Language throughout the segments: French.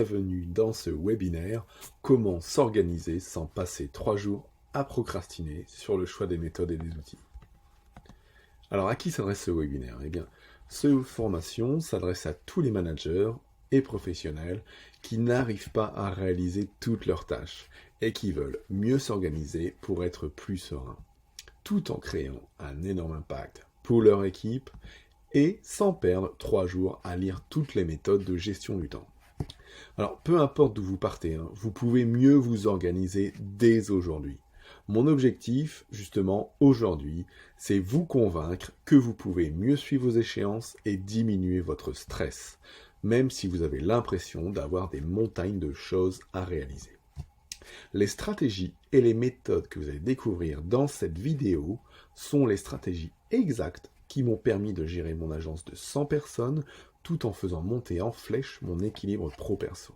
Bienvenue dans ce webinaire Comment s'organiser sans passer 3 jours à procrastiner sur le choix des méthodes et des outils. Alors à qui s'adresse ce webinaire? Eh bien, cette formation s'adresse à tous les managers et professionnels qui n'arrivent pas à réaliser toutes leurs tâches et qui veulent mieux s'organiser pour être plus sereins, tout en créant un énorme impact pour leur équipe et sans perdre 3 jours à lire toutes les méthodes de gestion du temps. Alors, peu importe d'où vous partez, vous pouvez mieux vous organiser dès aujourd'hui. Mon objectif, justement, aujourd'hui, c'est vous convaincre que vous pouvez mieux suivre vos échéances et diminuer votre stress, même si vous avez l'impression d'avoir des montagnes de choses à réaliser. Les stratégies et les méthodes que vous allez découvrir dans cette vidéo sont les stratégies exactes qui m'ont permis de gérer mon agence de 100 personnes tout en faisant monter en flèche mon équilibre pro-perso.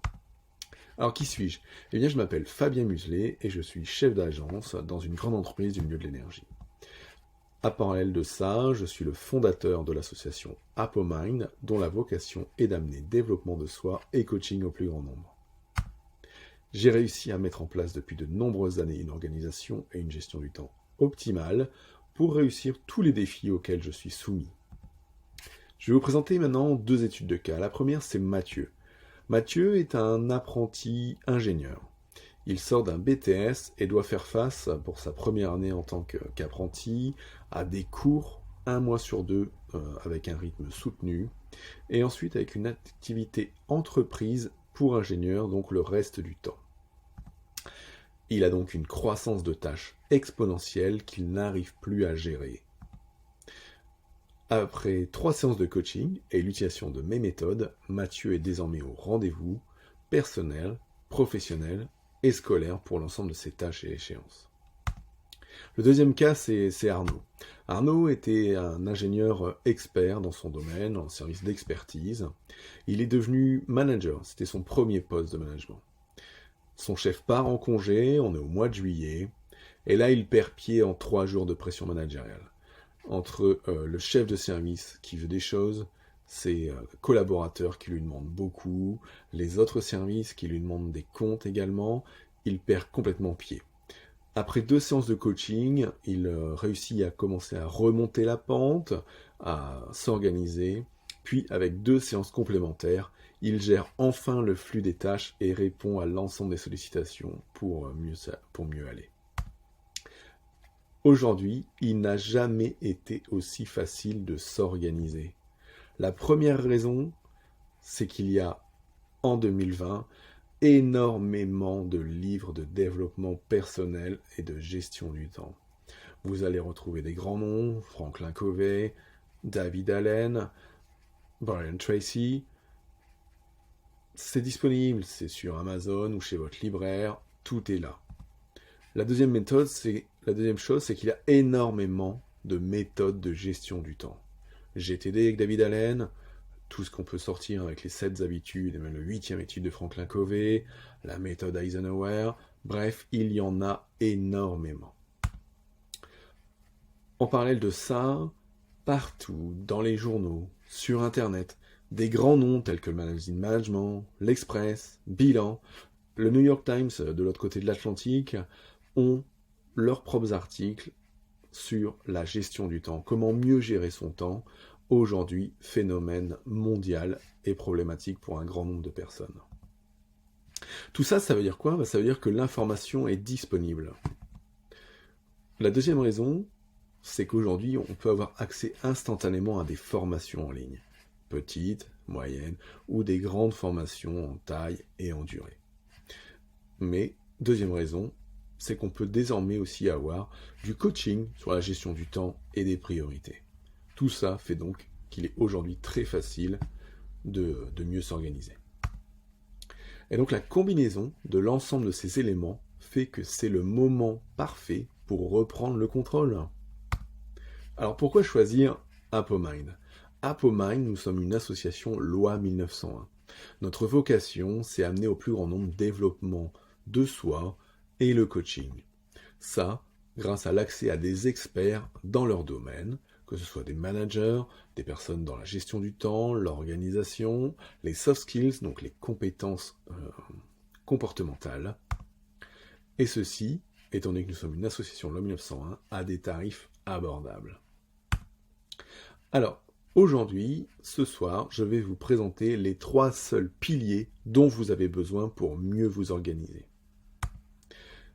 Alors qui suis-je? Eh bien je m'appelle Fabien Muselet et je suis chef d'agence dans une grande entreprise du milieu de l'énergie. À parallèle de ça, je suis le fondateur de l'association ApoMind dont la vocation est d'amener développement de soi et coaching au plus grand nombre. J'ai réussi à mettre en place depuis de nombreuses années une organisation et une gestion du temps optimale pour réussir tous les défis auxquels je suis soumis. Je vais vous présenter maintenant 2 études de cas. La première, c'est Mathieu. Mathieu est un apprenti ingénieur. Il sort d'un BTS et doit faire face, pour sa première année en tant qu'apprenti, à des cours 1 mois sur 2 avec un rythme soutenu, et ensuite avec une activité entreprise pour ingénieur, donc le reste du temps. Il a donc une croissance de tâches exponentielle qu'il n'arrive plus à gérer. Après 3 séances de coaching et l'utilisation de mes méthodes, Mathieu est désormais au rendez-vous personnel, professionnel et scolaire pour l'ensemble de ses tâches et échéances. Le deuxième cas, c'est Arnaud. Arnaud était un ingénieur expert dans son domaine, en service d'expertise. Il est devenu manager, c'était son premier poste de management. Son chef part en congé, on est au mois de juillet, et là il perd pied en 3 jours de pression managériale. Entre le chef de service qui veut des choses, ses collaborateurs qui lui demandent beaucoup, les autres services qui lui demandent des comptes également, il perd complètement pied. Après 2 séances de coaching, il réussit à commencer à remonter la pente, à s'organiser, puis avec 2 séances complémentaires, il gère enfin le flux des tâches et répond à l'ensemble des sollicitations pour mieux aller. Aujourd'hui, il n'a jamais été aussi facile de s'organiser. La première raison, c'est qu'il y a, en 2020, énormément de livres de développement personnel et de gestion du temps. Vous allez retrouver des grands noms, Franklin Covey, David Allen, Brian Tracy. C'est disponible, c'est sur Amazon ou chez votre libraire, tout est là. La deuxième chose, c'est qu'il y a énormément de méthodes de gestion du temps. GTD avec David Allen, tout ce qu'on peut sortir avec les 7 habitudes, et même le 8e étude de Franklin Covey, la méthode Eisenhower, bref, il y en a énormément. En parallèle de ça, partout, dans les journaux, sur Internet, des grands noms tels que le Magazine Management, l'Express, Bilan, le New York Times de l'autre côté de l'Atlantique, ont leurs propres articles sur la gestion du temps, comment mieux gérer son temps, aujourd'hui phénomène mondial et problématique pour un grand nombre de personnes. Tout ça, ça veut dire quoi? Ça veut dire que l'information est disponible. La deuxième raison, c'est qu'aujourd'hui, on peut avoir accès instantanément à des formations en ligne, petites, moyennes, ou des grandes formations en taille et en durée. Mais, deuxième raison, c'est qu'on peut désormais aussi avoir du coaching sur la gestion du temps et des priorités. Tout ça fait donc qu'il est aujourd'hui très facile de mieux s'organiser. Et donc la combinaison de l'ensemble de ces éléments fait que c'est le moment parfait pour reprendre le contrôle. Alors pourquoi choisir ApoMind? ApoMind, nous sommes une association loi 1901. Notre vocation, c'est amener au plus grand nombre développement de soi et le coaching. Ça, grâce à l'accès à des experts dans leur domaine, que ce soit des managers, des personnes dans la gestion du temps, l'organisation, les soft skills, donc les compétences comportementales. Et ceci, étant donné que nous sommes une association loi 1901, à des tarifs abordables. Alors, aujourd'hui, ce soir, je vais vous présenter les 3 seuls piliers dont vous avez besoin pour mieux vous organiser.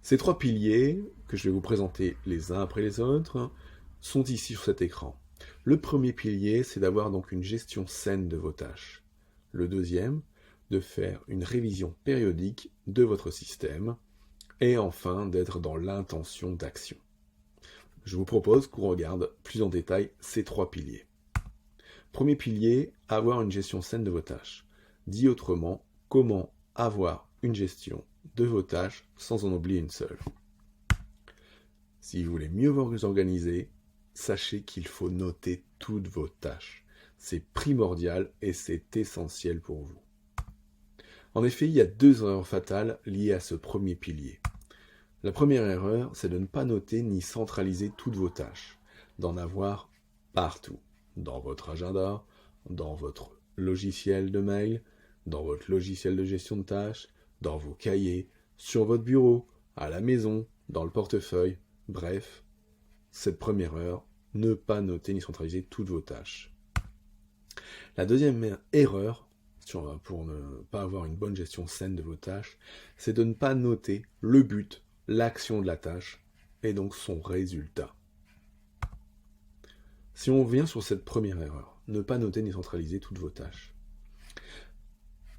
Ces 3 piliers, que je vais vous présenter les uns après les autres, sont ici sur cet écran. Le premier pilier, c'est d'avoir donc une gestion saine de vos tâches. Le deuxième, de faire une révision périodique de votre système. Et enfin, d'être dans l'intention d'action. Je vous propose qu'on regarde plus en détail ces 3 piliers. Premier pilier, avoir une gestion saine de vos tâches. Dit autrement, comment avoir une gestion de vos tâches sans en oublier une seule. Si vous voulez mieux vous organiser, sachez qu'il faut noter toutes vos tâches. C'est primordial et c'est essentiel pour vous. En effet, il y a 2 erreurs fatales liées à ce premier pilier. La première erreur, c'est de ne pas noter ni centraliser toutes vos tâches, d'en avoir partout, dans votre agenda, dans votre logiciel de mail, dans votre logiciel de gestion de tâches, dans vos cahiers, sur votre bureau, à la maison, dans le portefeuille, bref, cette première erreur, ne pas noter ni centraliser toutes vos tâches. La deuxième erreur, pour ne pas avoir une bonne gestion saine de vos tâches, c'est de ne pas noter le but, l'action de la tâche, et donc son résultat. Si on revient sur cette première erreur, ne pas noter ni centraliser toutes vos tâches.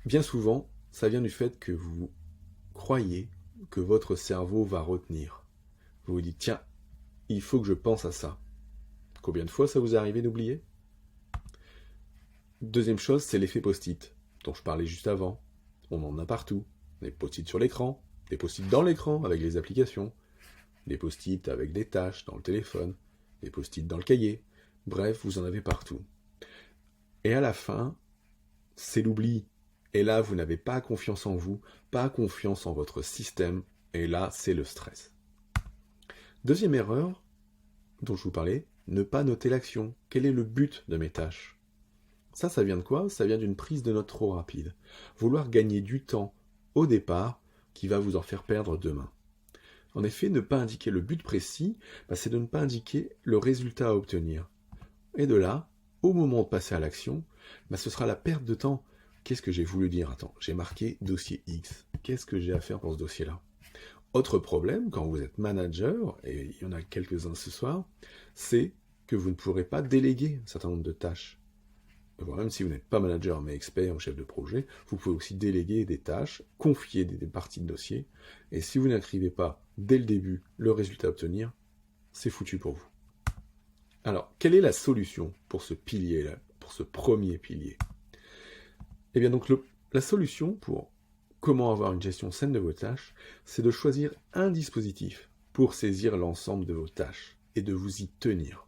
Bien souvent, ça vient du fait que vous croyez que votre cerveau va retenir. Vous vous dites, tiens, il faut que je pense à ça. Combien de fois ça vous est arrivé d'oublier ? Deuxième chose, c'est l'effet post-it, dont je parlais juste avant. On en a partout. Des post-it sur l'écran, des post-it dans l'écran avec les applications, des post-it avec des tâches dans le téléphone, des post-it dans le cahier. Bref, vous en avez partout. Et à la fin, c'est l'oubli. Et là, vous n'avez pas confiance en vous, pas confiance en votre système. Et là, c'est le stress. Deuxième erreur dont je vous parlais, ne pas noter l'action. Quel est le but de mes tâches ? Ça vient de quoi ? Ça vient d'une prise de notes trop rapide. Vouloir gagner du temps au départ qui va vous en faire perdre demain. En effet, ne pas indiquer le but précis, c'est de ne pas indiquer le résultat à obtenir. Et de là, au moment de passer à l'action, ce sera la perte de temps. Qu'est-ce que j'ai voulu dire ? Attends, j'ai marqué dossier X. Qu'est-ce que j'ai à faire pour ce dossier-là ? Autre problème, quand vous êtes manager, et il y en a quelques-uns ce soir, c'est que vous ne pourrez pas déléguer un certain nombre de tâches. Même si vous n'êtes pas manager, mais expert ou chef de projet, vous pouvez aussi déléguer des tâches, confier des parties de dossier, et si vous n'écrivez pas dès le début le résultat à obtenir, c'est foutu pour vous. Alors, quelle est la solution pour ce pilier-là, pour ce premier pilier ? Eh bien donc, la solution pour comment avoir une gestion saine de vos tâches, c'est de choisir un dispositif pour saisir l'ensemble de vos tâches et de vous y tenir.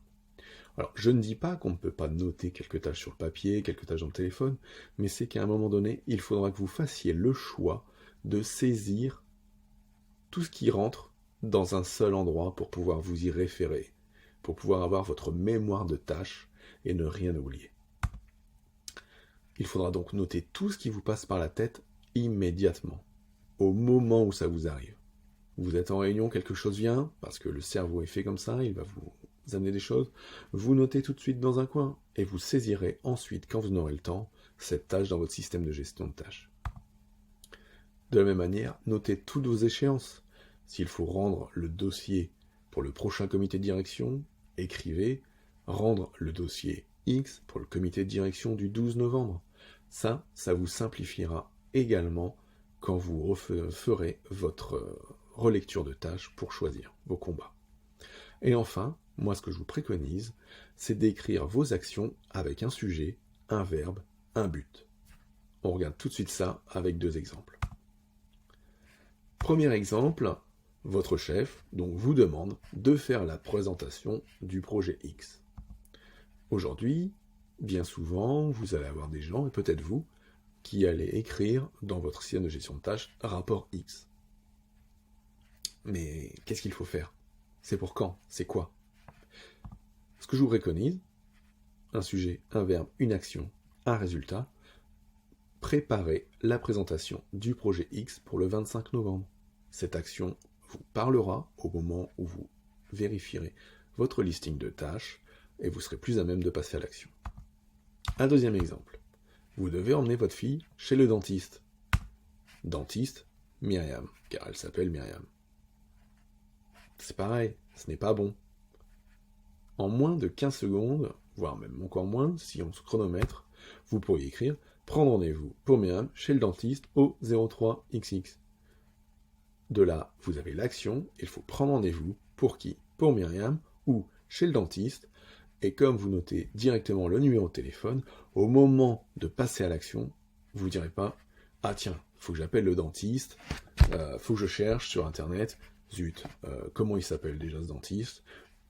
Alors, je ne dis pas qu'on ne peut pas noter quelques tâches sur le papier, quelques tâches dans le téléphone, mais c'est qu'à un moment donné, il faudra que vous fassiez le choix de saisir tout ce qui rentre dans un seul endroit pour pouvoir vous y référer, pour pouvoir avoir votre mémoire de tâches et ne rien oublier. Il faudra donc noter tout ce qui vous passe par la tête immédiatement, au moment où ça vous arrive. Vous êtes en réunion, quelque chose vient, parce que le cerveau est fait comme ça, il va vous amener des choses, vous notez tout de suite dans un coin, et vous saisirez ensuite, quand vous en aurez le temps, cette tâche dans votre système de gestion de tâches. De la même manière, notez toutes vos échéances. S'il faut rendre le dossier pour le prochain comité de direction, écrivez « Rendre le dossier X pour le comité de direction du 12 novembre ». Ça vous simplifiera également quand vous referez votre relecture de tâches pour choisir vos combats. Et enfin, moi ce que je vous préconise, c'est d'écrire vos actions avec un sujet, un verbe, un but. On regarde tout de suite ça avec 2 exemples. Premier exemple, votre chef donc vous demande de faire la présentation du projet X. Aujourd'hui, bien souvent, vous allez avoir des gens, et peut-être vous, qui allez écrire dans votre système de gestion de tâches rapport X. Mais qu'est-ce qu'il faut faire ? C'est pour quand ? C'est quoi ? Ce que je vous préconise, un sujet, un verbe, une action, un résultat, préparez la présentation du projet X pour le 25 novembre. Cette action vous parlera au moment où vous vérifierez votre listing de tâches et vous serez plus à même de passer à l'action. Un deuxième exemple. Vous devez emmener votre fille chez le dentiste. Dentiste, Myriam, car elle s'appelle Myriam. C'est pareil, ce n'est pas bon. En moins de 15 secondes, voire même encore moins, si on se chronomètre, vous pourriez écrire « Prendre rendez-vous pour Myriam chez le dentiste au 03XX ». De là, vous avez l'action, il faut prendre rendez-vous pour qui? Pour Myriam ou chez le dentiste. Et comme vous notez directement le numéro de téléphone, au moment de passer à l'action, vous ne direz pas « Ah tiens, il faut que j'appelle le dentiste, faut que je cherche sur Internet, zut, comment il s'appelle déjà ce dentiste ?»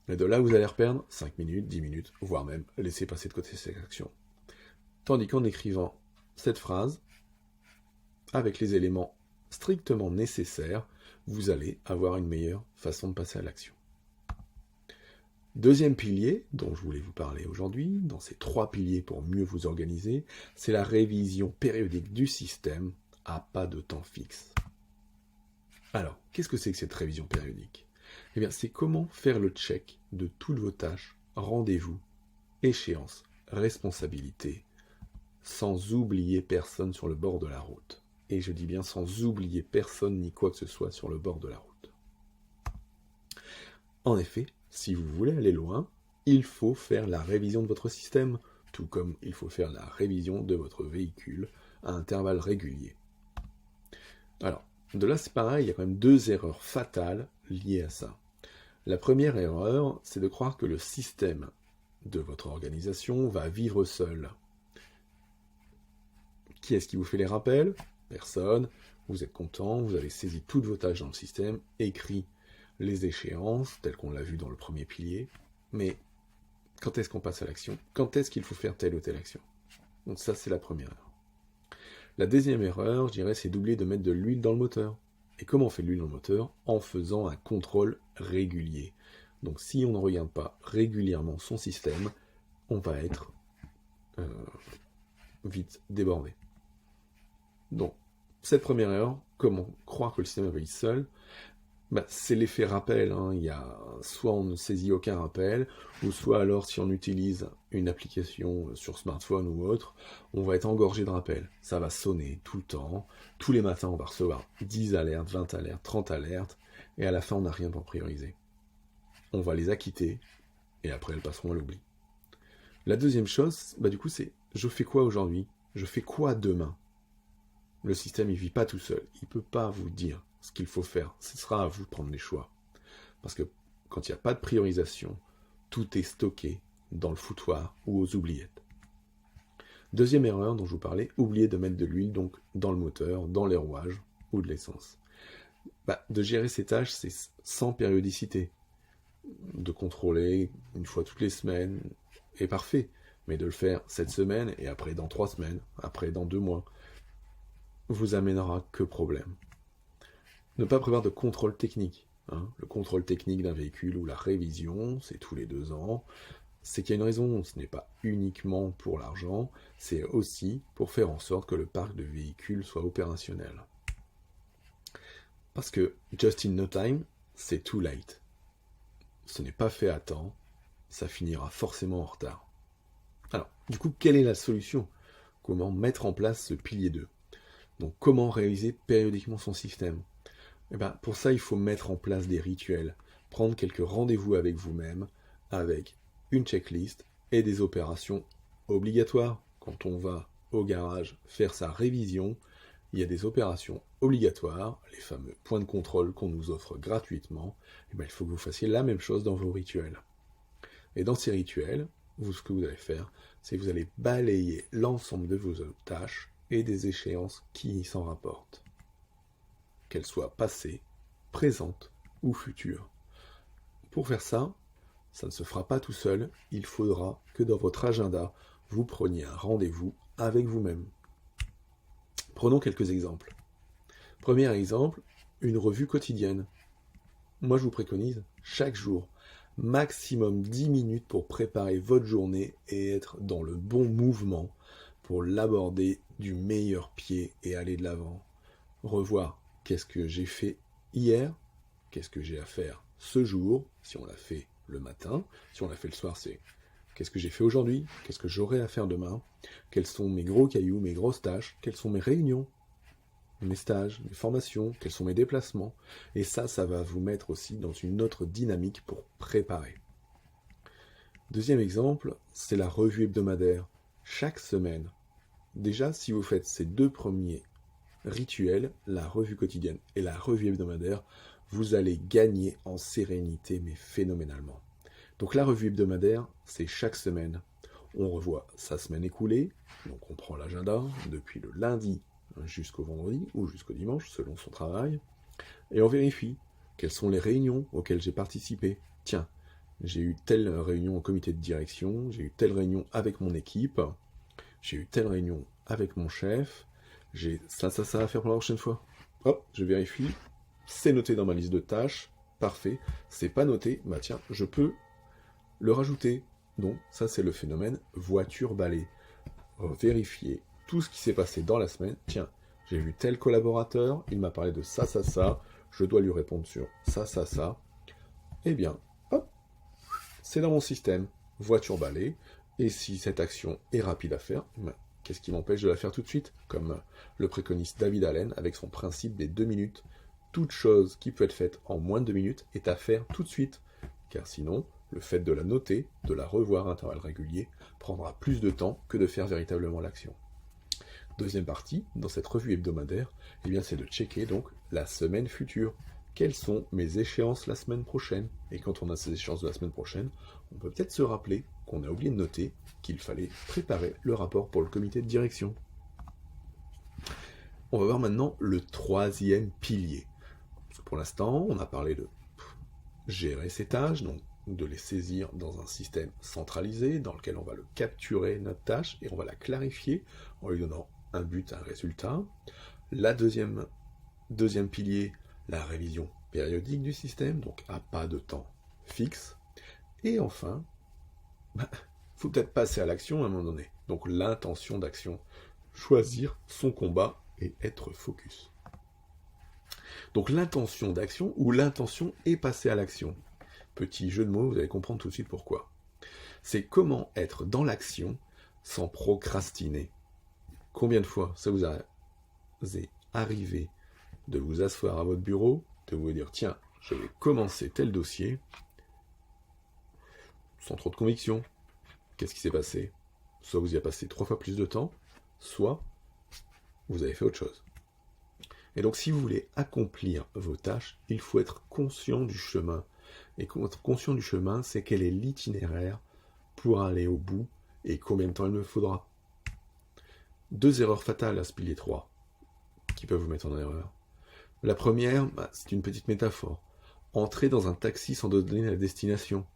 Et de là, vous allez reperdre 5 minutes, 10 minutes, voire même laisser passer de côté cette action. Tandis qu'en écrivant cette phrase, avec les éléments strictement nécessaires, vous allez avoir une meilleure façon de passer à l'action. Deuxième pilier dont je voulais vous parler aujourd'hui, dans ces 3 piliers pour mieux vous organiser, c'est la révision périodique du système à pas de temps fixe. Alors, qu'est-ce que c'est que cette révision périodique? Eh bien, c'est comment faire le check de toutes vos tâches, rendez-vous, échéances, responsabilités, sans oublier personne sur le bord de la route. Et je dis bien sans oublier personne ni quoi que ce soit sur le bord de la route. En effet, si vous voulez aller loin, il faut faire la révision de votre système, tout comme il faut faire la révision de votre véhicule à intervalles réguliers. Alors, de là c'est pareil, il y a quand même 2 erreurs fatales liées à ça. La première erreur, c'est de croire que le système de votre organisation va vivre seul. Qui est-ce qui vous fait les rappels? Personne. Vous êtes content, vous avez saisi toutes vos tâches dans le système, écrit les échéances, telles qu'on l'a vu dans le premier pilier. Mais quand est-ce qu'on passe à l'action? Quand est-ce qu'il faut faire telle ou telle action? Donc ça, c'est la première erreur. La deuxième erreur, je dirais, c'est d'oublier de mettre de l'huile dans le moteur. Et comment on fait de l'huile dans le moteur? En faisant un contrôle régulier. Donc si on ne regarde pas régulièrement son système, on va être vite débordé. Donc, cette première erreur, comment croire que le système va seul? C'est l'effet rappel. Il y a, soit on ne saisit aucun rappel, ou soit alors si on utilise une application sur smartphone ou autre, on va être engorgé de rappels. Ça va sonner tout le temps. Tous les matins, on va recevoir 10 alertes, 20 alertes, 30 alertes, et à la fin, on n'a rien pour prioriser. On va les acquitter, et après, elles passeront à l'oubli. La deuxième chose, du coup, c'est je fais quoi aujourd'hui? Je fais quoi demain? Le système, il ne vit pas tout seul. Il ne peut pas vous dire ce qu'il faut faire. Ce sera à vous de prendre les choix. Parce que quand il n'y a pas de priorisation, tout est stocké dans le foutoir ou aux oubliettes. Deuxième erreur dont je vous parlais, oublier de mettre de l'huile donc dans le moteur, dans les rouages ou de l'essence. De gérer ces tâches, c'est sans périodicité. De contrôler une fois toutes les semaines est parfait. Mais de le faire cette semaine et après dans 3 semaines, après dans 2 mois, vous amènera que problème. Ne pas prévoir de contrôle technique. Le contrôle technique d'un véhicule ou la révision, c'est tous les 2 ans. C'est qu'il y a une raison, ce n'est pas uniquement pour l'argent, c'est aussi pour faire en sorte que le parc de véhicules soit opérationnel. Parce que just in no time, c'est too late. Ce n'est pas fait à temps, ça finira forcément en retard. Alors, du coup, quelle est la solution? Comment mettre en place ce pilier 2? Donc, comment réaliser périodiquement son système? Pour ça, il faut mettre en place des rituels, prendre quelques rendez-vous avec vous-même, avec une checklist et des opérations obligatoires. Quand on va au garage faire sa révision, il y a des opérations obligatoires, les fameux points de contrôle qu'on nous offre gratuitement. Il faut que vous fassiez la même chose dans vos rituels. Et dans ces rituels, ce que vous allez faire, c'est que vous allez balayer l'ensemble de vos tâches et des échéances qui s'en rapportent, qu'elles soient passées, présentes ou futures. Pour faire ça, ça ne se fera pas tout seul, il faudra que dans votre agenda, vous preniez un rendez-vous avec vous-même. Prenons quelques exemples. Premier exemple, une revue quotidienne. Moi, je vous préconise chaque jour maximum 10 minutes pour préparer votre journée et être dans le bon mouvement pour l'aborder du meilleur pied et aller de l'avant. Revoir qu'est-ce que j'ai fait hier, qu'est-ce que j'ai à faire ce jour, si on l'a fait le matin, si on l'a fait le soir, c'est qu'est-ce que j'ai fait aujourd'hui, qu'est-ce que j'aurai à faire demain, quels sont mes gros cailloux, mes grosses tâches, quelles sont mes réunions, mes stages, mes formations, quels sont mes déplacements. Et ça va vous mettre aussi dans une autre dynamique pour préparer. Deuxième exemple, c'est la revue hebdomadaire. Chaque semaine, déjà, si vous faites ces deux premiers rituels, la revue quotidienne et la revue hebdomadaire, vous allez gagner en sérénité, mais phénoménalement. Donc la revue hebdomadaire, c'est chaque semaine. On revoit sa semaine écoulée, donc on prend l'agenda depuis le lundi jusqu'au vendredi ou jusqu'au dimanche, selon son travail, et on vérifie quelles sont les réunions auxquelles j'ai participé. Tiens, j'ai eu telle réunion au comité de direction, j'ai eu telle réunion avec mon équipe, j'ai eu telle réunion avec mon chef, j'ai ça à faire pour la prochaine fois. Hop, je vérifie, c'est noté dans ma liste de tâches, parfait. C'est pas noté, bah tiens, je peux le rajouter. Donc ça c'est le phénomène voiture-balai. Vérifier tout ce qui s'est passé dans la semaine. Tiens, j'ai vu tel collaborateur, il m'a parlé de ça, je dois lui répondre sur ça. Eh bien, hop, c'est dans mon système, voiture-balai, et si cette action est rapide à faire, qu'est-ce qui m'empêche de la faire tout de suite? Comme le préconise David Allen avec son principe des 2 minutes. Toute chose qui peut être faite en moins de 2 minutes est à faire tout de suite, car sinon, le fait de la noter, de la revoir à intervalles réguliers, prendra plus de temps que de faire véritablement l'action. Deuxième partie, dans cette revue hebdomadaire, eh bien, c'est de checker donc la semaine future. Quelles sont mes échéances la semaine prochaine? Et quand on a ces échéances de la semaine prochaine, on peut peut-être se rappeler qu'on a oublié de noter qu'il fallait préparer le rapport pour le comité de direction. On va voir maintenant le troisième pilier. Parce que pour l'instant, on a parlé de gérer ses tâches, donc de les saisir dans un système centralisé dans lequel on va le capturer, notre tâche, et on va la clarifier en lui donnant un but, un résultat. La deuxième pilier, la révision périodique du système, donc à pas de temps fixe. Et enfin, faut peut-être passer à l'action à un moment donné. Donc l'intention d'action, choisir son combat et être focus. Donc l'intention d'action ou l'intention est passer à l'action. Petit jeu de mots, vous allez comprendre tout de suite pourquoi. C'est comment être dans l'action sans procrastiner. Combien de fois ça vous est arrivé de vous asseoir à votre bureau, de vous dire tiens, je vais commencer tel dossier, sans trop de conviction. Qu'est-ce qui s'est passé? Soit vous y avez passé 3 fois plus de temps, soit vous avez fait autre chose. Et donc si vous voulez accomplir vos tâches, il faut être conscient du chemin. Et être conscient du chemin, c'est quel est l'itinéraire pour aller au bout et combien de temps il me faudra. 2 erreurs fatales à ce pilier 3 qui peuvent vous mettre en erreur. La première, c'est une petite métaphore. Entrer dans un taxi sans donner la destination.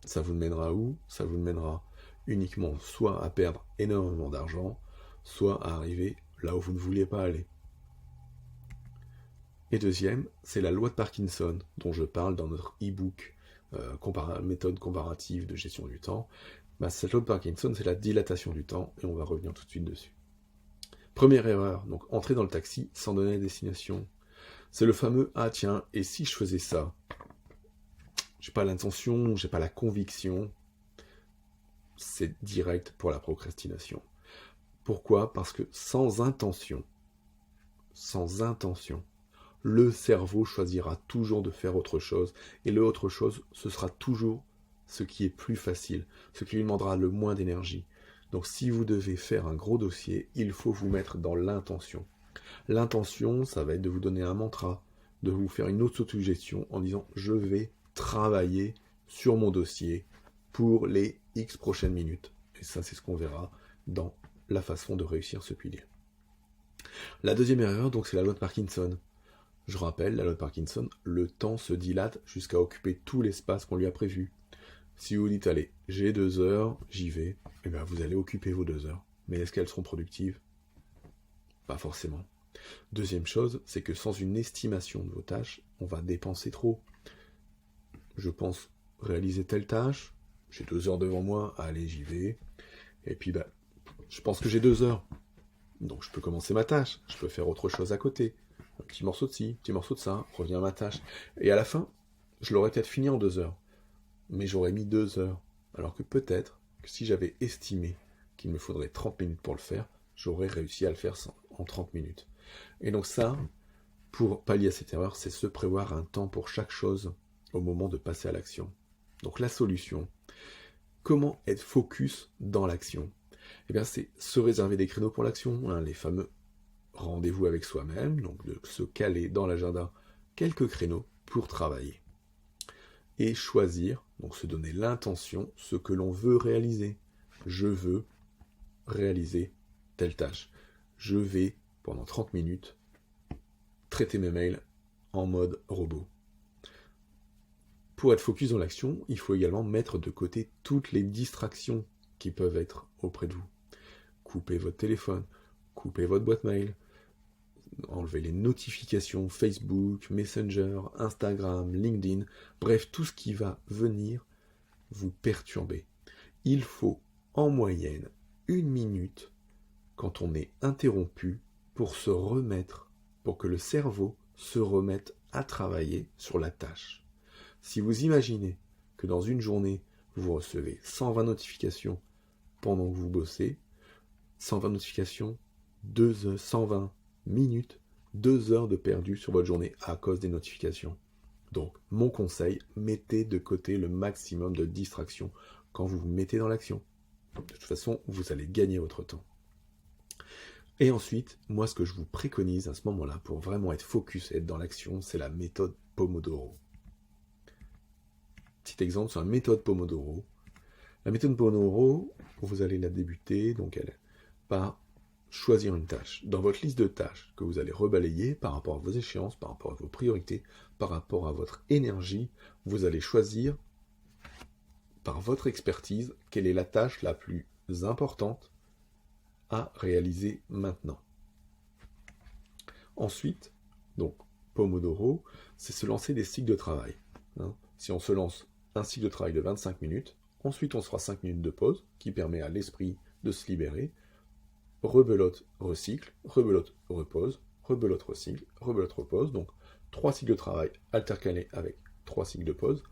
Ça vous mènera où? Ça vous mènera uniquement soit à perdre énormément d'argent, soit à arriver là où vous ne vouliez pas aller. Et deuxième, c'est la loi de Parkinson, dont je parle dans notre e-book méthode comparative de gestion du temps. Cette loi de Parkinson, c'est la dilatation du temps, et on va revenir tout de suite dessus. Première erreur, donc entrer dans le taxi sans donner la destination. C'est le fameux « Ah tiens, et si je faisais ça ?» J'ai pas l'intention, j'ai pas la conviction. C'est direct pour la procrastination. Pourquoi? Parce que sans intention, le cerveau choisira toujours de faire autre chose, et le autre chose, ce sera toujours ce qui est plus facile, ce qui lui demandera le moins d'énergie. Donc si vous devez faire un gros dossier, il faut vous mettre dans l'intention. L'intention, ça va être de vous donner un mantra, de vous faire une autosuggestion en disant « Je vais travailler sur mon dossier pour les X prochaines minutes ». Et ça, c'est ce qu'on verra dans la façon de réussir ce pilier. La deuxième erreur, donc, c'est la loi de Parkinson. Je rappelle, la loi de Parkinson, le temps se dilate jusqu'à occuper tout l'espace qu'on lui a prévu. Si vous dites, allez, j'ai 2 heures, j'y vais, eh bien vous allez occuper vos 2 heures. Mais est-ce qu'elles seront productives? Pas forcément. Deuxième chose, c'est que sans une estimation de vos tâches, on va dépenser trop. je pense réaliser telle tâche, j'ai 2 heures devant moi, allez, j'y vais. Et puis, je pense que j'ai 2 heures. Donc, je peux commencer ma tâche. Je peux faire autre chose à côté. Un petit morceau de ci, un petit morceau de ça, reviens à ma tâche. Et à la fin, je l'aurais peut-être fini en 2 heures. Mais j'aurais mis 2 heures. Alors que peut-être que si j'avais estimé qu'il me faudrait 30 minutes pour le faire, j'aurais réussi à le faire en 30 minutes. Et donc ça, pour pallier à cette erreur, c'est se prévoir un temps pour chaque chose au moment de passer à l'action. Donc la solution, comment être focus dans l'action? Eh bien, c'est se réserver des créneaux pour l'action, hein, les fameux rendez-vous avec soi-même, donc de se caler dans l'agenda quelques créneaux pour travailler. Et choisir, donc se donner l'intention, ce que l'on veut réaliser. Je veux réaliser telle tâche. Je vais, pendant 30 minutes, traiter mes mails en mode robot. Pour être focus dans l'action, il faut également mettre de côté toutes les distractions qui peuvent être auprès de vous. Coupez votre téléphone, coupez votre boîte mail, enlevez les notifications Facebook, Messenger, Instagram, LinkedIn, bref, tout ce qui va venir vous perturber. Il faut en moyenne 1 minute quand on est interrompu pour se remettre, pour que le cerveau se remette à travailler sur la tâche. Si vous imaginez que dans une journée, vous recevez 120 notifications pendant que vous bossez, 120 notifications, 120 minutes, 2 heures de perdu sur votre journée à cause des notifications. Donc, mon conseil, mettez de côté le maximum de distractions quand vous vous mettez dans l'action. De toute façon, vous allez gagner votre temps. Et ensuite, moi, ce que je vous préconise à ce moment-là, pour vraiment être focus et être dans l'action, c'est la méthode Pomodoro. Petit exemple sur la méthode Pomodoro. La méthode Pomodoro, vous allez la débuter, donc elle par choisir une tâche. Dans votre liste de tâches que vous allez rebalayer par rapport à vos échéances, par rapport à vos priorités, par rapport à votre énergie, vous allez choisir par votre expertise quelle est la tâche la plus importante à réaliser maintenant. Ensuite, donc Pomodoro, c'est se lancer des cycles de travail. Si on se lance un cycle de travail de 25 minutes, ensuite on se fera 5 minutes de pause qui permet à l'esprit de se libérer. Rebelote, recycle, rebelote, repose, rebelote, recycle, rebelote, repose. Donc 3 cycles de travail altercalés avec 3 cycles de pause.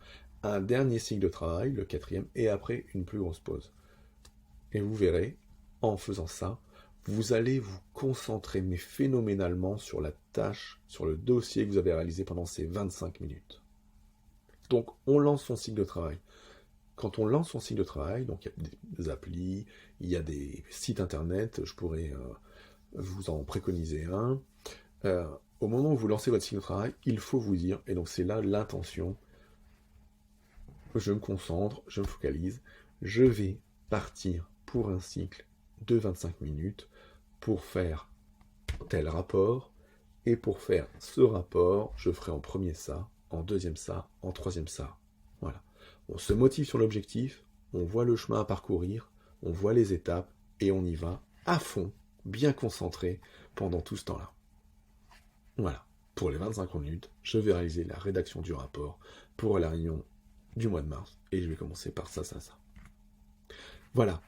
Un dernier cycle de travail, le 4e, et après une plus grosse pause. Et vous verrez, en faisant ça, vous allez vous concentrer mais phénoménalement sur la tâche, sur le dossier que vous avez réalisé pendant ces 25 minutes. Donc on lance son cycle de travail. Quand on lance son cycle de travail, donc il y a des applis, il y a des sites internet, je pourrais vous en préconiser un. Au moment où vous lancez votre cycle de travail, il faut vous dire, et donc c'est là l'intention, je me concentre, je me focalise, je vais partir pour un cycle de 25 minutes pour faire tel rapport, et pour faire ce rapport, je ferai en premier ça, en deuxième ça, en troisième ça. Voilà. On se motive sur l'objectif, on voit le chemin à parcourir, on voit les étapes, et on y va à fond, bien concentré, pendant tout ce temps-là. Voilà. Pour les 25 minutes, je vais réaliser la rédaction du rapport pour la réunion du mois de mars, et je vais commencer par ça. Voilà.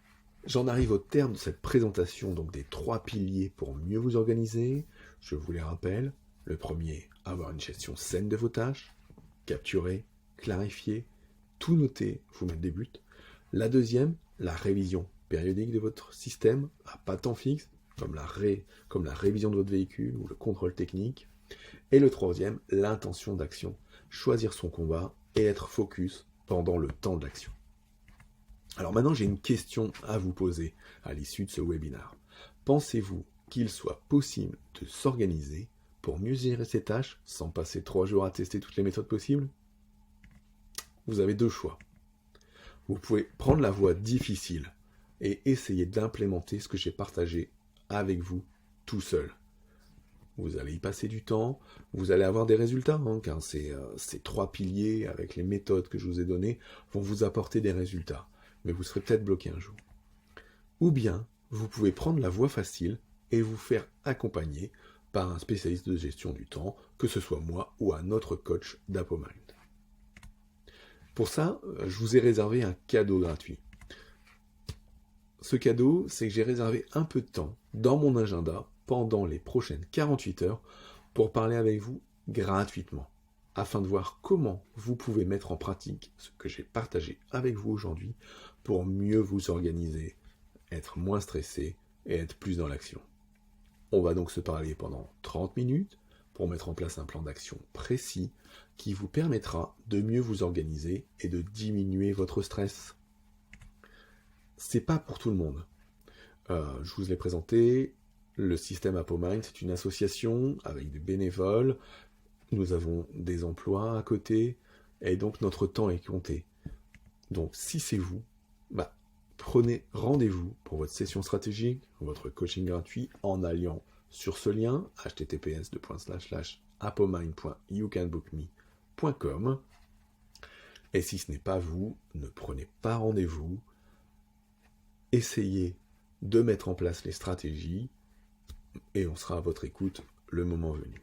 J'en arrive au terme de cette présentation donc des 3 piliers pour mieux vous organiser. Je vous les rappelle. Le premier, avoir une gestion saine de vos tâches, capturer, clarifier, tout noter, vous mettre des buts. La deuxième, la révision périodique de votre système, à pas de temps fixe, comme la révision de votre véhicule ou le contrôle technique. Et le troisième, l'intention d'action, choisir son combat et être focus pendant le temps de l'action. Alors maintenant, j'ai une question à vous poser à l'issue de ce webinaire. Pensez-vous qu'il soit possible de s'organiser pour mieux gérer ses tâches sans passer 3 jours à tester toutes les méthodes possibles? Vous avez 2 choix. Vous pouvez prendre la voie difficile et essayer d'implémenter ce que j'ai partagé avec vous tout seul. Vous allez y passer du temps, vous allez avoir des résultats, car ces 3 piliers avec les méthodes que je vous ai données vont vous apporter des résultats. Mais vous serez peut-être bloqué un jour. Ou bien, vous pouvez prendre la voie facile et vous faire accompagner par un spécialiste de gestion du temps, que ce soit moi ou un autre coach d'Apomind. Pour ça, je vous ai réservé un cadeau gratuit. Ce cadeau, c'est que j'ai réservé un peu de temps dans mon agenda pendant les prochaines 48 heures pour parler avec vous gratuitement, afin de voir comment vous pouvez mettre en pratique ce que j'ai partagé avec vous aujourd'hui pour mieux vous organiser, être moins stressé et être plus dans l'action. On va donc se parler pendant 30 minutes pour mettre en place un plan d'action précis qui vous permettra de mieux vous organiser et de diminuer votre stress. C'est pas pour tout le monde. Je vous l'ai présenté, le système ApoMind, c'est une association avec des bénévoles, nous avons des emplois à côté, et donc notre temps est compté. Donc si c'est vous, prenez rendez-vous pour votre session stratégique, votre coaching gratuit en allant sur ce lien https://apomind.youcanbookme.com. Et si ce n'est pas vous, ne prenez pas rendez-vous. Essayez de mettre en place les stratégies et on sera à votre écoute le moment venu.